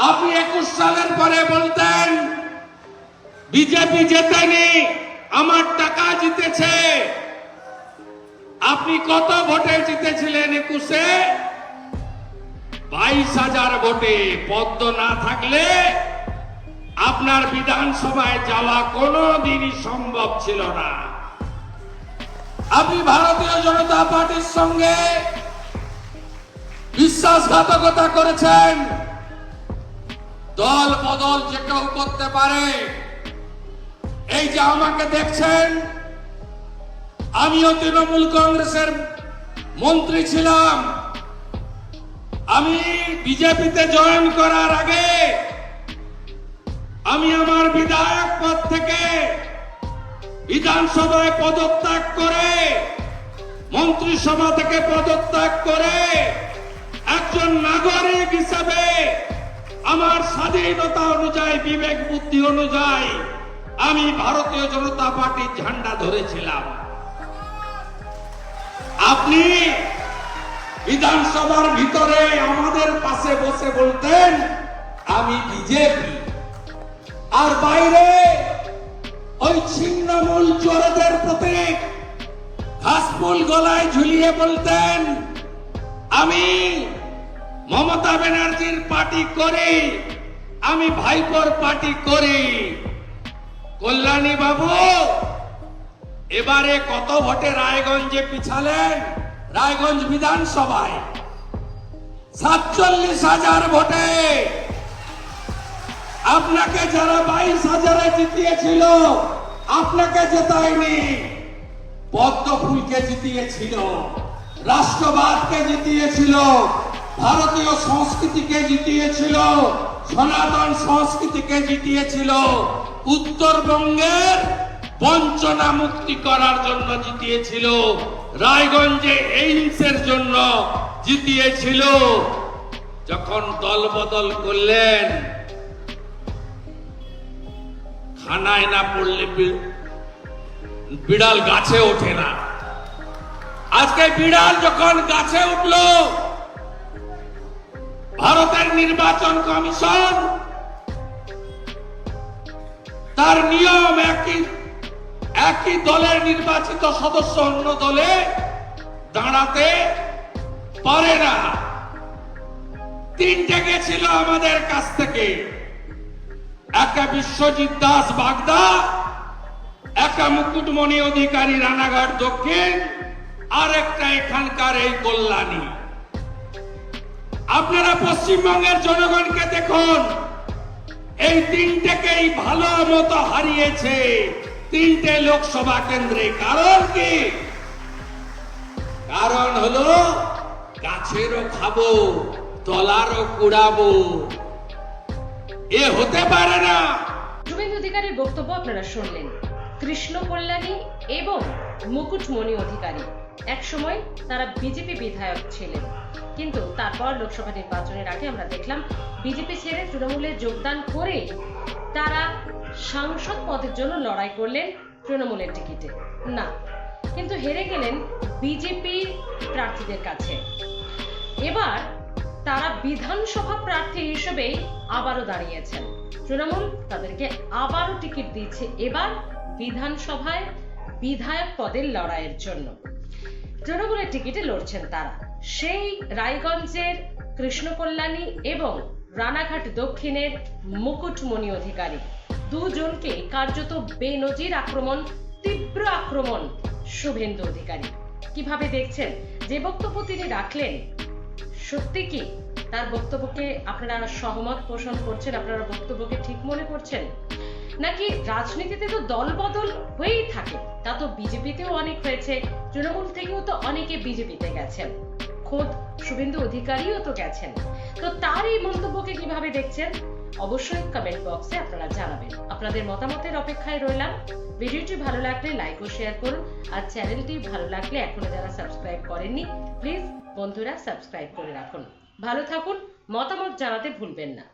আপনি 21 সালের পরে বলতেন বিজেপি জেতেনি, আমার টাকা জিতেছে। আপনি কত ভোটে জিতেছিলেন 21-এ? 22,000 ভোটে। পদ্ম না থাকলে আপনার বিধানসভায় যাওয়া কোনোদিনই সম্ভব ছিল না। আপনি ভারতীয় জনতা পার্টির সঙ্গে বিশ্বাসঘাতকতা করেছেন। দল বদল যে কেউ করতে পারে। এই যে আমাকে দেখছেন, আমিও তৃণমূল কংগ্রেসের মন্ত্রী ছিলাম। আমি বিজেপিতে জয়েন করার আগে আমি আমার বিধায়ক পদ থেকে বিধানসভায় পদত্যাগ করে, মন্ত্রিসভা থেকে পদত্যাগ করে একজন নাগরিক হিসেবে আমার স্বাধীনতা অনুযায়ী, বিবেক বুদ্ধি অনুযায়ী আমি ভারতীয় জনতা পার্টির ঝান্ডা ধরেছিলাম। আপনি বিধানসভার ভিতরে আমাদের পাশে বসে বলতেন আমি বিজেপি, আর বাইরে ওই ছিন্নমূল চোরদের প্রতীক ঘাসফুল গলায় ঝুলিয়ে বলতেন আমি মমতা ব্যানার্জির পার্টি করি, আমি ভাইপোর পার্টি করি। কল্যাণী বাবু এবারে কত ভোটে রায়গঞ্জে পিছালেন? রায়গঞ্জ বিধানসভায় 47,000 ভোটে। আপনাকে যারা 22,000-এ জিতিয়েছিল আপনাকে জেতায়নি, পদ্ম ফুলকে জিতিয়েছিল, রাষ্ট্রবাদকে জিতিয়েছিল, ভারতীয় সংস্কৃতিকে জিতিয়েছিল, সনাতন সংস্কৃতিকে জিতিয়েছিল, উত্তরবঙ্গের বঞ্চনা মুক্তি করার জন্য জিতিয়েছিল, রায়গঞ্জে এইমসের জন্য জিতিয়েছিল। যখন দল বদল করলেন, খানায় না পড়লে বিড়াল গাছে ওঠে না। আজকে বিড়াল যখন গাছে উঠল, ভারতের নির্বাচন কমিশন তার নিয়ম একই দলের নির্বাচিত সদস্য অন্য দলে দাঁড়াতে পারে না। 3টে গেছিল আমাদের কাছ থেকে, একা বিশ্বজিৎ দাস বাগদা, একা মুকুটমণি অধিকারী রানাঘাট দক্ষিণ, আর একটা এখানকার এই কল্যাণী। আপনারা পশ্চিমবঙ্গের জনগণকে দেখুন, এই 3টেকেই ভালো মতো হারিয়েছে 3টে লোকসভা কেন্দ্রে। কারণ কি? কারণ হলো গাছেরও খাবো, তলারও কুড়াবো। এ হতে পারে না। শুভেন্দু অধিকারীর বক্তব্য আপনারা শুনলেন। কৃষ্ণ কল্যাণী এবং মুকুটমণি অধিকারী একসময় তারা বিজেপি বিধায়ক ছিলেন, কিন্তু তারপর লোকসভা নির্বাচনের আগে আমরা দেখলাম বিজেপি ছেড়ে তৃণমূলে যোগদান করে তারা সাংসদ পদের জন্য লড়াই করলেন তৃণমূলের টিকিটে। না, কিন্তু হেরে গেলেন বিজেপি প্রার্থীদের কাছে। এবার তারা বিধানসভা প্রার্থী হিসেবেই আবারও দাঁড়িয়েছেন। তৃণমূল তাদেরকে আবারও টিকিট দিচ্ছে এবার বিধানসভায় বিধায়ক পদের লড়াইয়ের জন্য। তৃণমূলের টিকিটে লড়ছেন তারা। সেই রায়গঞ্জের কৃষ্ণ কল্যাণী এবং রানাঘাট দক্ষিণের মুকুটমণি অধিকারী দুজনকে কার্যত বেনজির আক্রমণ, তীব্র আক্রমণ শুভেন্দু অধিকারী। কিভাবে দেখছেন? যে বক্তব্য তিনি রাখলেন, সত্যি কি তার বক্তব্যকে আপনারা সহমত পোষণ করছেন? আপনারা বক্তব্যকে ঠিক মনে করছেন? নাকি রাজনীতিতে তো দল বদল হয়েই থাকে, তা তো বিজেপিতেও অনেক হয়েছে, তৃণমূল থেকেও তো অনেকে বিজেপিতে গেছেন, খোদ শুভেন্দু অধিকারীও তো গেছেন। তো তার এই মন্তব্যকে কিভাবে দেখছেন অবশ্যই কমেন্ট বক্সে আপনারা জানাবেন। আপনাদের মতামতের অপেক্ষায় রইলাম। ভিডিওটি ভালো লাগলে লাইক ও শেয়ার করুন, আর চ্যানেলটি ভালো লাগলে এখনো যারা সাবস্ক্রাইব করেননি প্লিজ বন্ধুরা সাবস্ক্রাইব করে রাখুন। ভালো থাকুন, মতামত জানাতে ভুলবেন না।